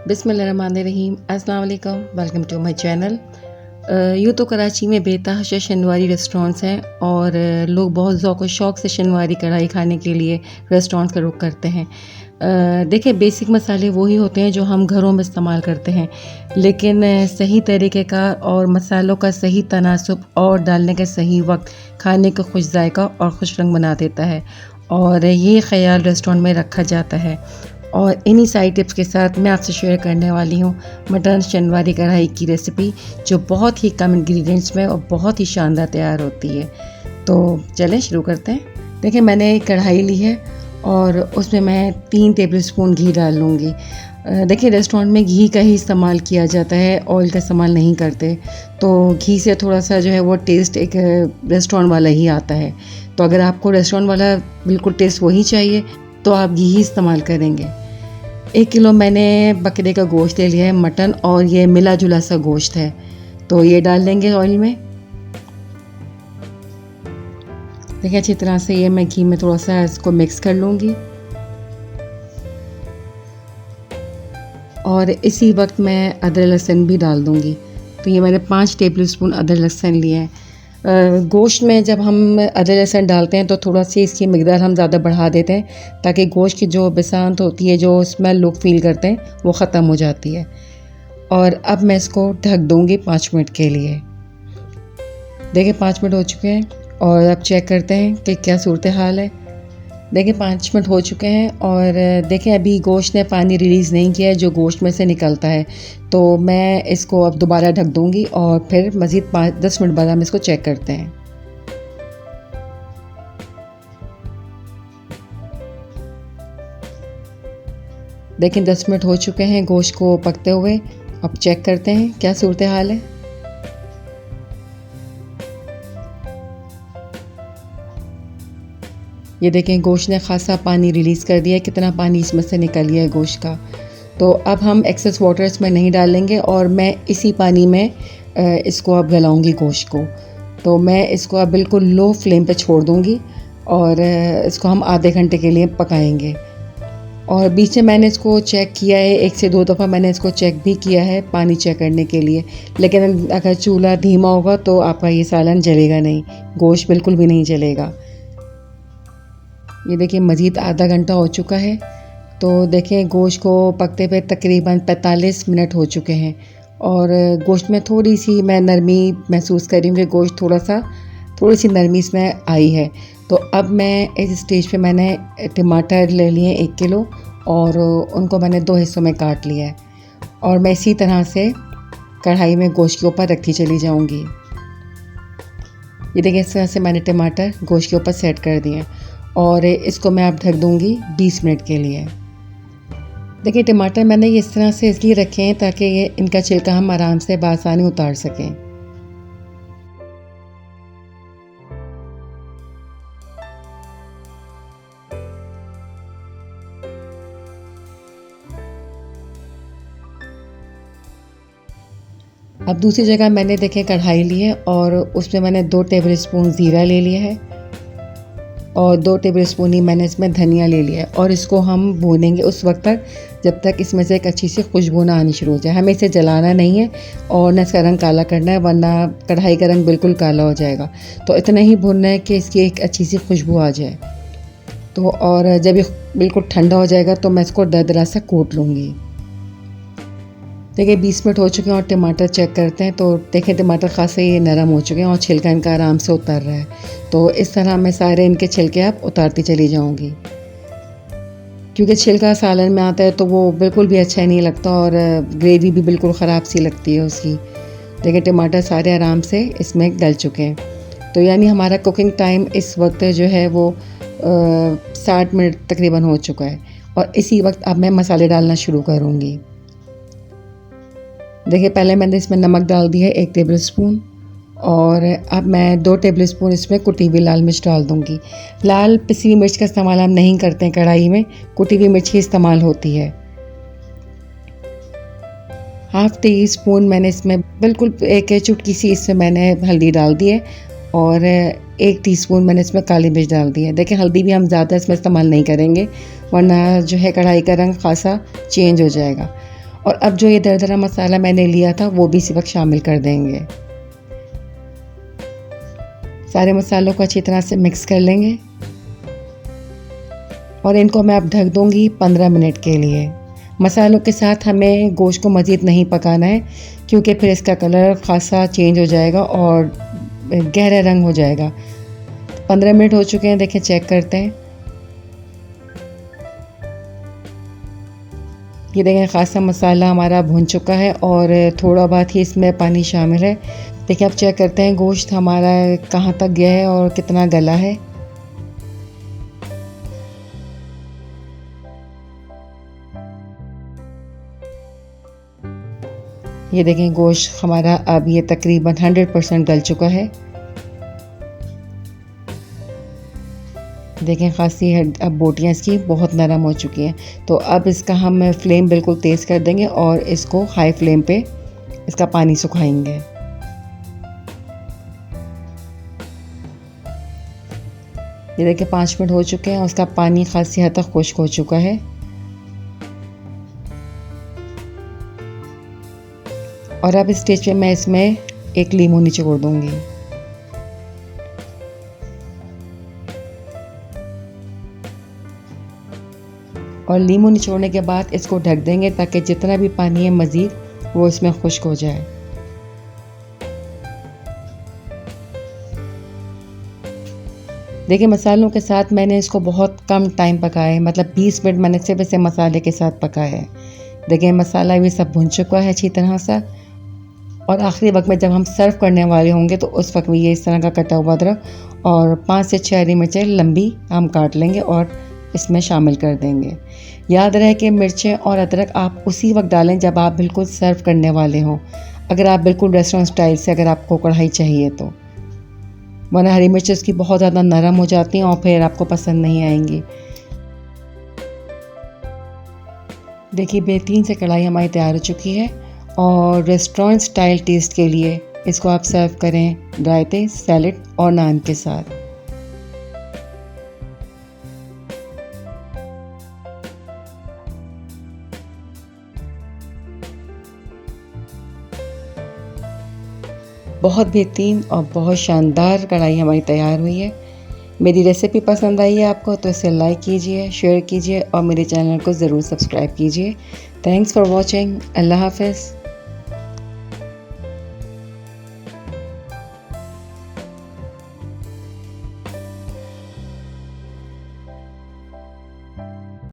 बिस्मिल्लाहिर्रहमानिर्रहीम। अस्सलाम वालेकुम, वेलकम टू माय चैनल। यूँ तो कराची में बेतहाशा शनवारी रेस्टोरेंट्स हैं और लोग बहुत ज़ौक़ व शौक़ से शनवारी कढ़ाई खाने के लिए रेस्टोरेंट्स का रुख करते हैं। देखिए, बेसिक मसाले वही होते हैं जो हम घरों में इस्तेमाल करते हैं, लेकिन सही तरीक़े का और मसालों का सही तनासुब और डालने का सही वक्त खाने को खुश जायका और खुश रंग बना देता है, और ये ख़याल रेस्टोरेंट में रखा जाता है। और इन्हीं सारी टिप्स के साथ मैं आपसे शेयर करने वाली हूँ मटन शनवारी कढ़ाई की रेसिपी, जो बहुत ही कम इंग्रेडिएंट्स में और बहुत ही शानदार तैयार होती है। तो चलें शुरू करते हैं। देखिए, मैंने एक कढ़ाई ली है और उसमें मैं 3 टेबलस्पून घी डाल लूँगी। देखिए, रेस्टोरेंट में घी का ही इस्तेमाल किया जाता है, ऑयल का इस्तेमाल नहीं करते, तो घी से थोड़ा सा जो है वो टेस्ट एक रेस्टोरेंट वाला ही आता है। तो अगर आपको रेस्टोरेंट वाला बिल्कुल टेस्ट वही चाहिए तो आप घी ही इस्तेमाल करेंगे। 1 किलो मैंने बकरे का गोश्त ले लिया है, मटन, और ये मिला जुला सा गोश्त है, तो ये डाल देंगे ऑयल में। देखिए, अच्छी तरह से ये मैं घी में थोड़ा सा इसको मिक्स कर लूँगी, और इसी वक्त मैं अदरक लहसुन भी डाल दूँगी। तो ये मैंने 5 टेबलस्पून अदरक लहसुन लिए हैं। गोश्त में जब हम अदरक लहसुन डालते हैं तो थोड़ा सी इसकी मिकदार हम ज़्यादा बढ़ा देते हैं, ताकि गोश्त की जो बिसात होती है, जो स्मेल लोग फ़ील करते हैं, वो ख़त्म हो जाती है। और अब मैं इसको ढक दूँगी 5 मिनट के लिए। देखिए, 5 मिनट हो चुके हैं और अब चेक करते हैं कि क्या सूरत हाल है। देखिए, 5 मिनट हो चुके हैं और देखें, अभी गोश्त ने पानी रिलीज़ नहीं किया है जो गोश्त में से निकलता है। तो मैं इसको अब दोबारा ढक दूँगी और फिर मज़ीद 5-10 मिनट बाद हम इसको चेक करते हैं। देखिए, 10 मिनट हो चुके हैं गोश्त को पकते हुए। अब चेक करते हैं क्या सूरत हाल है। ये देखें, गोश्त ने ख़ासा पानी रिलीज़ कर दिया है, कितना पानी इसमें से निकल गया है गोश्त का। तो अब हम एक्सेस वाटर इसमें नहीं डालेंगे और मैं इसी पानी में इसको अब गलाऊंगी गोश्त को। तो मैं इसको अब बिल्कुल लो फ्लेम पे छोड़ दूंगी और इसको हम आधे घंटे के लिए पकाएंगे। और बीच में मैंने इसको चेक किया है, 1 से 2 दफ़ा मैंने इसको चेक भी किया है पानी चेक करने के लिए, लेकिन अगर चूल्हा धीमा होगा तो आपका ये सालन जलेगा नहीं, गोश्त बिल्कुल भी नहीं जलेगा। ये देखिए, मज़ीद आधा घंटा हो चुका है। तो देखें, गोश्त को पकते पे तकरीबन 45 मिनट हो चुके हैं और गोश्त में थोड़ी सी मैं नरमी महसूस कर रही हूँ कि गोश्त थोड़ी सी नरमी इसमें आई है। तो अब मैं इस स्टेज पे मैंने टमाटर ले लिए 1 किलो और उनको मैंने 2 हिस्सों में काट लिया है, और मैं इसी तरह से कढ़ाई में गोश्त के ऊपर रखती चली जाऊँगी। ये देखिए, इस तरह से मैंने टमाटर गोश्त के ऊपर सेट कर दिए और इसको मैं अब ढक दूँगी 20 मिनट के लिए। देखिए, टमाटर मैंने ये इस तरह से इसलिए रखे हैं ताकि ये इनका छिलका हम आराम से बआसानी उतार सकें। अब दूसरी जगह मैंने देखें कढ़ाई ली है और उसमें मैंने 2 टेबलस्पून ज़ीरा ले लिया है और 2 टेबलस्पून ही मैंने इसमें धनिया ले लिया है, और इसको हम भूनेंगे उस वक्त तक जब तक इसमें से एक अच्छी सी खुशबू ना आनी शुरू हो जाए। हमें इसे जलाना नहीं है और न इसका रंग काला करना है, वरना कढ़ाई का रंग बिल्कुल काला हो जाएगा। तो इतना ही भूनना है कि इसकी एक अच्छी सी खुशबू आ जाए। तो और जब ये बिल्कुल ठंडा हो जाएगा तो मैं इसको दरदरा सा कूट लूँगी। देखिए, 20 मिनट हो चुके हैं और टमाटर चेक करते हैं। तो देखें, टमाटर खासे ये नरम हो चुके हैं और छिलका इनका आराम से उतर रहा है। तो इस तरह मैं सारे इनके छिलके अब उतारती चली जाऊंगी, क्योंकि छिलका सालन में आता है तो वो बिल्कुल भी अच्छा नहीं लगता और ग्रेवी भी बिल्कुल ख़राब सी लगती है उसकी। देखिए, टमाटर सारे आराम से इसमें गल चुके हैं। तो यानी हमारा कुकिंग टाइम इस वक्त जो है वो 60 मिनट तकरीबन हो चुका है, और इसी वक्त अब मैं मसाले डालना शुरू करूँगी। देखिए, पहले मैंने इसमें नमक डाल दिया है 1 टेबलस्पून, और अब मैं 2 टेबलस्पून इसमें कुटी हुई लाल मिर्च डाल दूँगी। लाल पिसी हुई मिर्च का इस्तेमाल हम नहीं करते हैं कढ़ाई में, कुटी हुई मिर्च ही इस्तेमाल होती है। हाफ़ टी स्पून मैंने इसमें बिल्कुल एक चुटकी सी इसमें मैंने हल्दी डाल दी है, और 1 टीस्पून मैंने इसमें काली मिर्च डाल दी है। देखिए, हल्दी भी हम ज़्यादा इसमें इस्तेमाल नहीं करेंगे, वरना जो है कढ़ाई का रंग खासा चेंज हो जाएगा। और अब जो ये दरदरा मसाला मैंने लिया था वो भी इसी वक्त शामिल कर देंगे। सारे मसालों को अच्छी तरह से मिक्स कर लेंगे और इनको मैं अब ढक दूंगी 15 मिनट के लिए। मसालों के साथ हमें गोश्त को मज़ीद नहीं पकाना है क्योंकि फिर इसका कलर खासा चेंज हो जाएगा और गहरा रंग हो जाएगा। 15 मिनट हो चुके हैं, देखिए चेक करते हैं। ये देखें खासा मसाला हमारा भुन चुका है और थोड़ा बहुत ही इसमें पानी शामिल है। देखिए अब चेक करते हैं गोश्त हमारा कहाँ तक गया है और कितना गला है। ये देखें गोश्त हमारा अब ये तकरीबन 100% गल चुका है। देखें खासी अब बोटियाँ इसकी बहुत नरम हो चुकी हैं। तो अब इसका हम फ्लेम बिल्कुल तेज़ कर देंगे और इसको हाई फ्लेम पे इसका पानी सुखाएंगे। ये देखिए 5 मिनट हो चुके हैं, उसका पानी खासी हद तक खुश्क हो चुका है। और अब इस स्टेज पे मैं इसमें एक लीमू निचोड़ दूंगी। और लीमू निचोड़ने के बाद इसको ढक देंगे ताकि जितना भी पानी है मज़ीद वो इसमें खुश्क हो जाए। देखिए मसालों के साथ मैंने इसको बहुत कम टाइम पकाया है, मतलब 20 मिनट मैंने सिर्फ इसे मसाले के साथ पकाया है। देखिए मसाला भी सब भुन चुका है अच्छी तरह से। और आखिरी वक्त में जब हम सर्व करने वाले होंगे तो उस वक्त में ये इस तरह का कटा हुआ अदरक और 5 से 6 हरी मिर्चें लंबी हम काट लेंगे और इसमें शामिल कर देंगे। याद रहे कि मिर्चें और अदरक आप उसी वक्त डालें जब आप बिल्कुल सर्व करने वाले हों। अगर आप बिल्कुल रेस्टोरेंट स्टाइल से अगर आपको कढ़ाई चाहिए तो, वरना हरी मिर्चें इसकी बहुत ज़्यादा नरम हो जाती हैं और फिर आपको पसंद नहीं आएंगी। देखिए बेहतरीन से कढ़ाई हमारी तैयार हो चुकी है और रेस्टोरेंट स्टाइल टेस्ट के लिए इसको आप सर्व करें रायते, सैलेड और नान के साथ। बहुत बेहतरीन और बहुत शानदार कढ़ाई हमारी तैयार हुई है। मेरी रेसिपी पसंद आई है आपको तो इसे लाइक कीजिए, शेयर कीजिए और मेरे चैनल को ज़रूर सब्सक्राइब कीजिए। Thanks for watching. अल्लाह हाफ़िज़।